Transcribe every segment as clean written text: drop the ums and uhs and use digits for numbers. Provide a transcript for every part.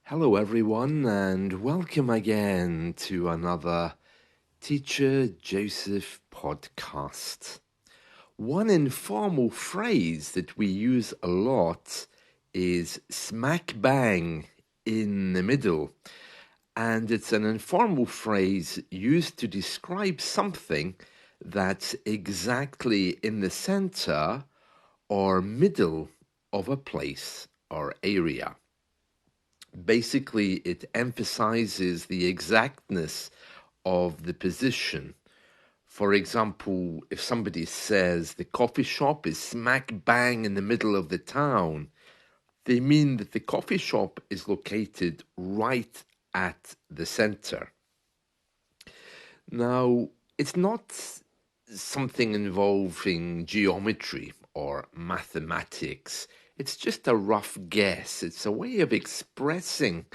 Hello, everyone, and welcome again to another Teacher Joseph podcast. One informal phrase that we use a lot is smack bang in the middle. And it's an informal phrase used to describe something that's exactly in the center or middle of a place or area. Basically, it emphasizes the exactness of the position. For example, if somebody says the coffee shop is smack bang in the middle of the town, they mean that the coffee shop is located right at the center. Now, it's not something involving geometry or mathematics. It's just a rough guess. It's a way of expressing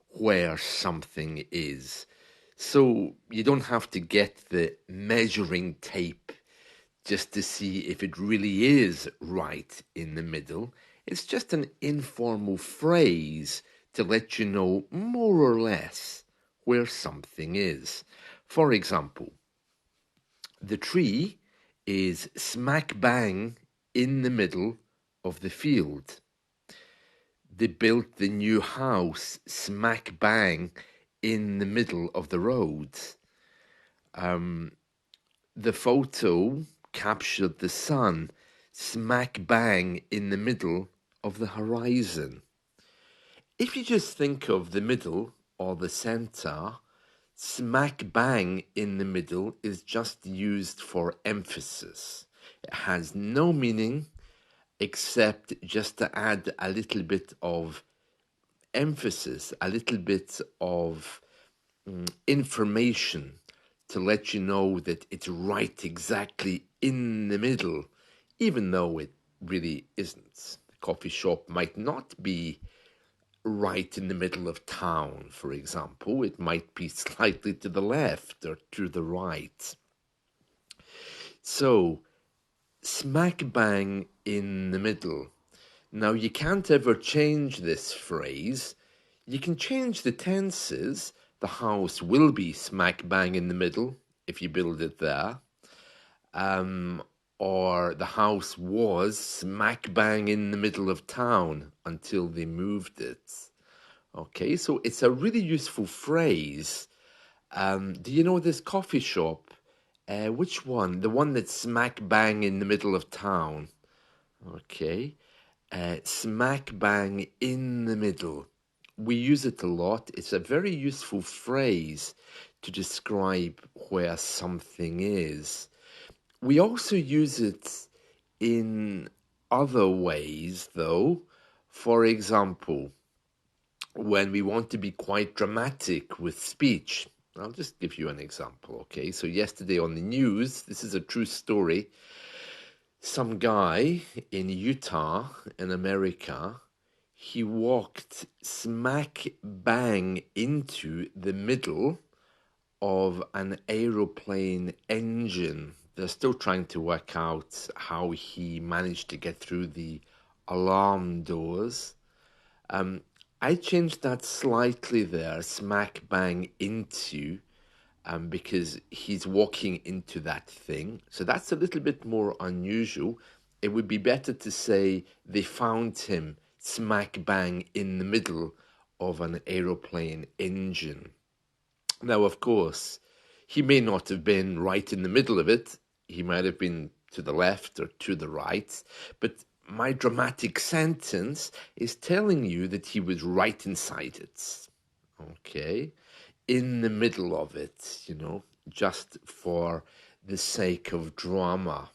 where something is. So you don't have to get the measuring tape just to see if it really is right in the middle. It's just an informal phrase to let you know more or less where something is. For example, the tree is smack bang in the middle of the field. They built the new house smack bang in the middle of the road. The photo captured the sun smack bang in the middle of the horizon. If you just think of the middle or the center, smack bang in the middle is just used for emphasis. It has no meaning except just to add a little bit of emphasis, a little bit of information to let you know that it's right exactly in the middle, even though it really isn't. The coffee shop might not be right in the middle of town, for example. It might be slightly to the left or to the right. So, smack bang in the middle. Now, you can't ever change this phrase. You can change the tenses. The house will be smack bang in the middle if you build it there. Or the house was smack bang in the middle of town until they moved it. Okay, so it's a really useful phrase. Do you know this coffee shop? Which one? The one that's smack bang in the middle of town. Okay. Smack bang in the middle. We use it a lot. It's a very useful phrase to describe where something is. We also use it in other ways, though. For example, when we want to be quite dramatic with speech. I'll just give you an example, okay? So yesterday on the news, this is a true story. Some guy in Utah, in America, he walked smack bang into the middle of an aeroplane engine. They're still trying to work out how he managed to get through the alarm doors. I changed that slightly there, smack bang into, because he's walking into that thing. So that's a little bit more unusual. It would be better to say they found him smack bang in the middle of an aeroplane engine. Now, of course, he may not have been right in the middle of it. He might have been to the left or to the right. But my dramatic sentence is telling you that he was right inside it. Okay? In the middle of it, just for the sake of drama.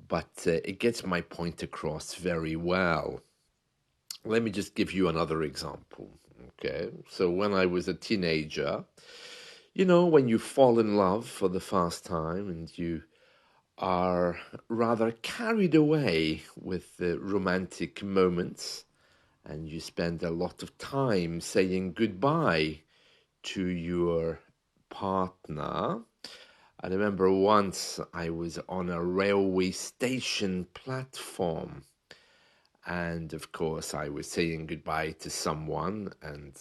But it gets my point across very well. Let me just give you another example. Okay? So when I was a teenager, when you fall in love for the first time and you are rather carried away with the romantic moments and you spend a lot of time saying goodbye to your partner. I remember once I was on a railway station platform And of course, I was saying goodbye to someone, and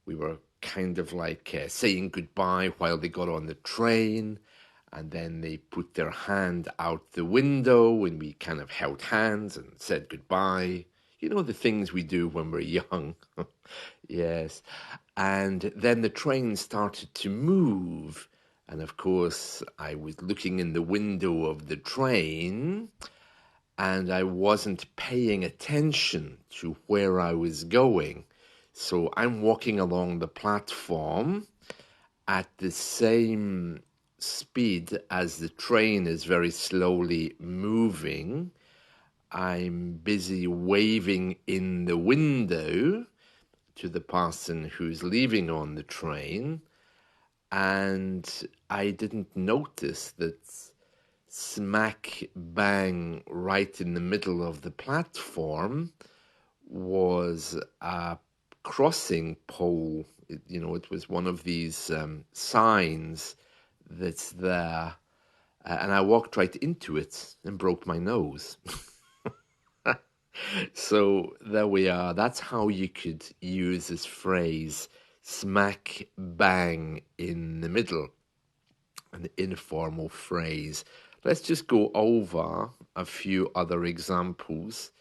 we were kind of like saying goodbye while they got on the train. And then they put their hand out the window, and we kind of held hands and said goodbye. You know, the things we do when we're young. Yes. And then the train started to move. And of course, I was looking in the window of the train, and I wasn't paying attention to where I was going. So I'm walking along the platform at the same speed as the train is very slowly moving. I'm busy waving in the window to the person who's leaving on the train, and I didn't notice that smack bang right in the middle of the platform was a crossing pole. It was one of these signs that's there. And I walked right into it and broke my nose. So there we are. That's how you could use this phrase, smack bang in the middle, an informal phrase. Let's just go over a few other examples.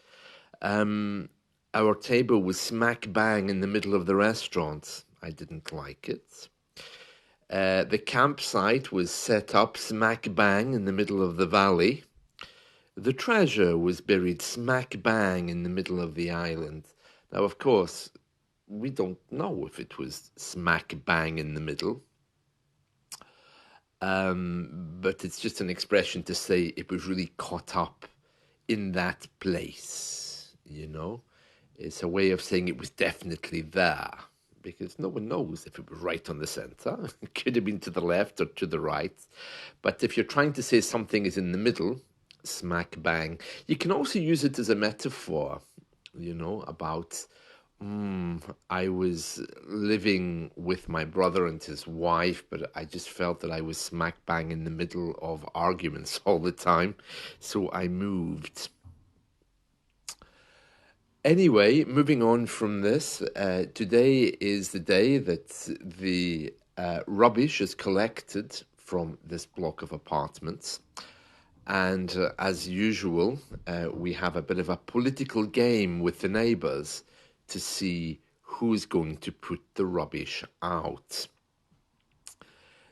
Our table was smack bang in the middle of the restaurant. I didn't like it. The campsite was set up smack bang in the middle of the valley. The treasure was buried smack bang in the middle of the island. Now, of course, we don't know if it was smack bang in the middle, but it's just an expression to say it was really caught up in that place, you know. It's a way of saying it was definitely there, because no one knows if it was right on the center. It could have been to the left or to the right. But if you're trying to say something is in the middle, smack bang. You can also use it as a metaphor, about I was living with my brother and his wife, but I just felt that I was smack bang in the middle of arguments all the time, so I moved. Anyway, moving on from this, today is the day that the rubbish is collected from this block of apartments. And as usual, we have a bit of a political game with the neighbours to see who's going to put the rubbish out.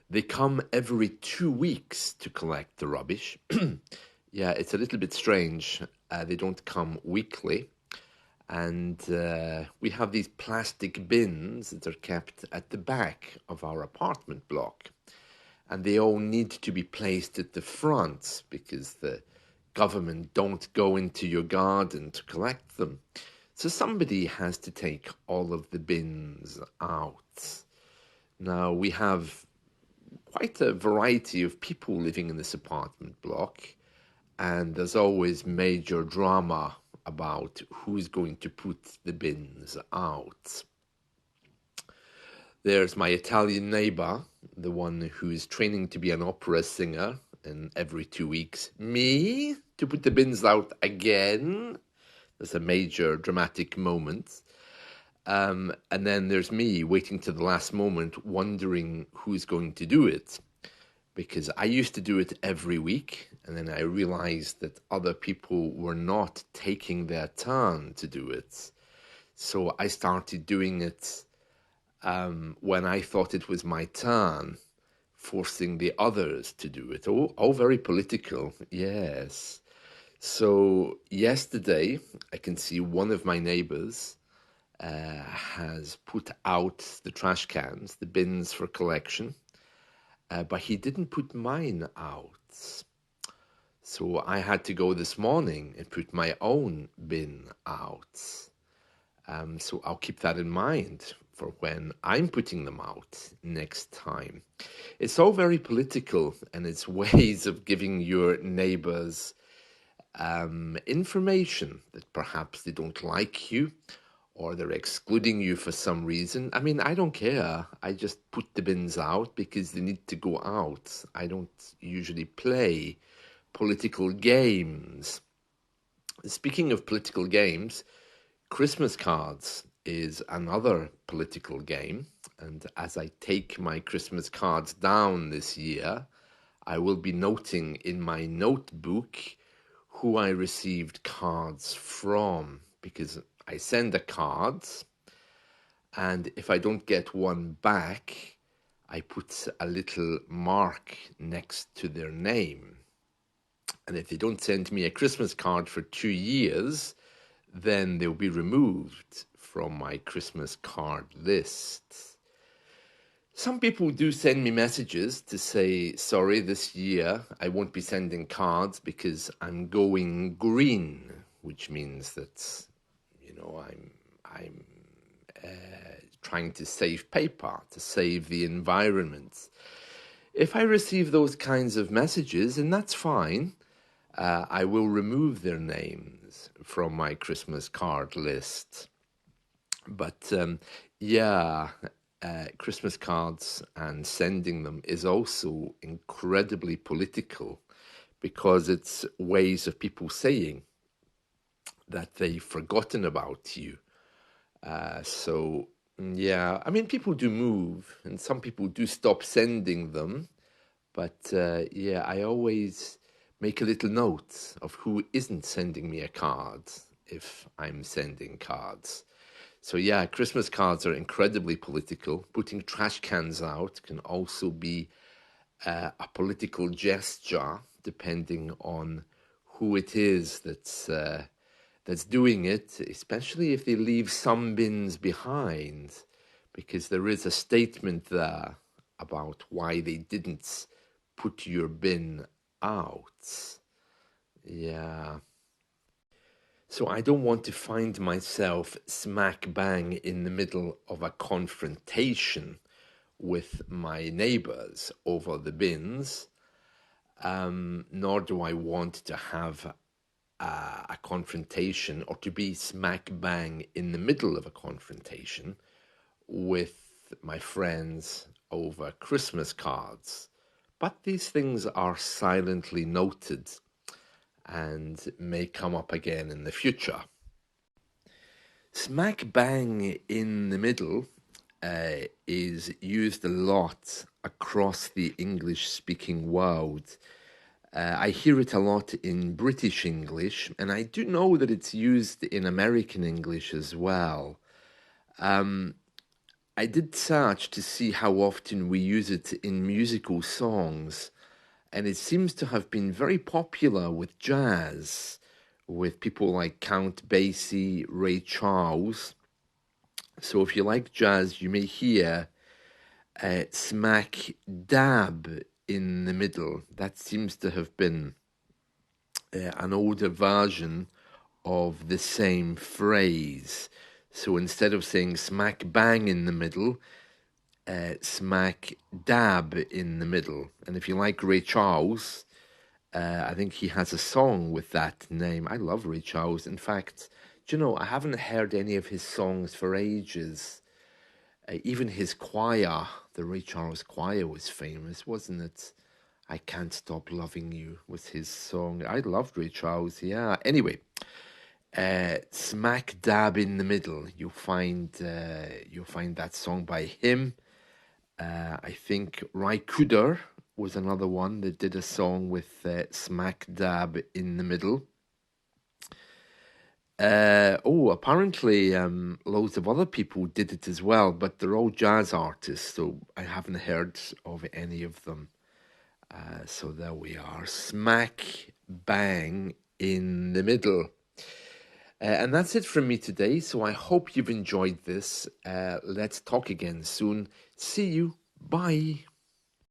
They come every 2 weeks to collect the rubbish. Yeah, it's a little bit strange. They don't come weekly. And we have these plastic bins that are kept at the back of our apartment block. And they all need to be placed at the front because the government don't go into your garden to collect them. So somebody has to take all of the bins out. Now, we have quite a variety of people living in this apartment block, and there's always major drama about who's going to put the bins out. There's my Italian neighbor, the one who's training to be an opera singer, and every 2 weeks, me to put the bins out again. There's a major dramatic moment. And then there's me waiting to the last moment, wondering who's going to do it. Because I used to do it every week, and then I realized that other people were not taking their turn to do it. So I started doing it when I thought it was my turn, forcing the others to do it. Oh, very political, yes. So yesterday, I can see one of my neighbors has put out the trash cans, the bins for collection, but he didn't put mine out. So I had to go this morning and put my own bin out. So I'll keep that in mind for when I'm putting them out next time. It's all very political, and it's ways of giving your neighbors information that perhaps they don't like you or they're excluding you for some reason. I mean, I don't care. I just put the bins out because they need to go out. I don't usually play political games. Speaking of political games, Christmas cards is another political game. And as I take my Christmas cards down this year, I will be noting in my notebook who I received cards from, because I send a card, and if I don't get one back, I put a little mark next to their name. And if they don't send me a Christmas card for 2 years, then they'll be removed from my Christmas card list. Some people do send me messages to say, sorry, this year I won't be sending cards because I'm going green, which means that, I'm trying to save paper, to save the environment. If I receive those kinds of messages, and that's fine, I will remove their names from my Christmas card list. But Christmas cards and sending them is also incredibly political because it's ways of people saying that they've forgotten about you. People do move and some people do stop sending them. But I always make a little note of who isn't sending me a card if I'm sending cards. So yeah, Christmas cards are incredibly political. Putting trash cans out can also be a political gesture, depending on who it is that's doing it, especially if they leave some bins behind, because there is a statement there about why they didn't put your bin out. Yeah. So I don't want to find myself smack bang in the middle of a confrontation with my neighbors over the bins, nor do I want to have a confrontation or to be smack bang in the middle of a confrontation with my friends over Christmas cards. But these things are silently noted and may come up again in the future. Smack bang in the middle is used a lot across the English-speaking world. I hear it a lot in British English, and I do know that it's used in American English as well. I did search to see how often we use it in musical songs, and it seems to have been very popular with jazz, with people like Count Basie, Ray Charles. So if you like jazz, you may hear smack dab in the middle. That seems to have been an older version of the same phrase. So instead of saying smack bang in the middle, smack dab in the middle. And if you like Ray Charles, I think he has a song with that name. I love Ray Charles. In fact, do you know, I haven't heard any of his songs for ages. Even his choir, the Ray Charles choir, was famous, wasn't it? I Can't Stop Loving You was his song. I loved Ray Charles, yeah. Anyway, smack dab in the middle. You'll find that song by him. I think Ry Cooder was another one that did a song with smack dab in the middle. Apparently loads of other people did it as well, but they're all jazz artists, so I haven't heard of any of them. So there we are, smack bang in the middle. And that's it from me today. So I hope you've enjoyed this. Let's talk again soon. See you. Bye.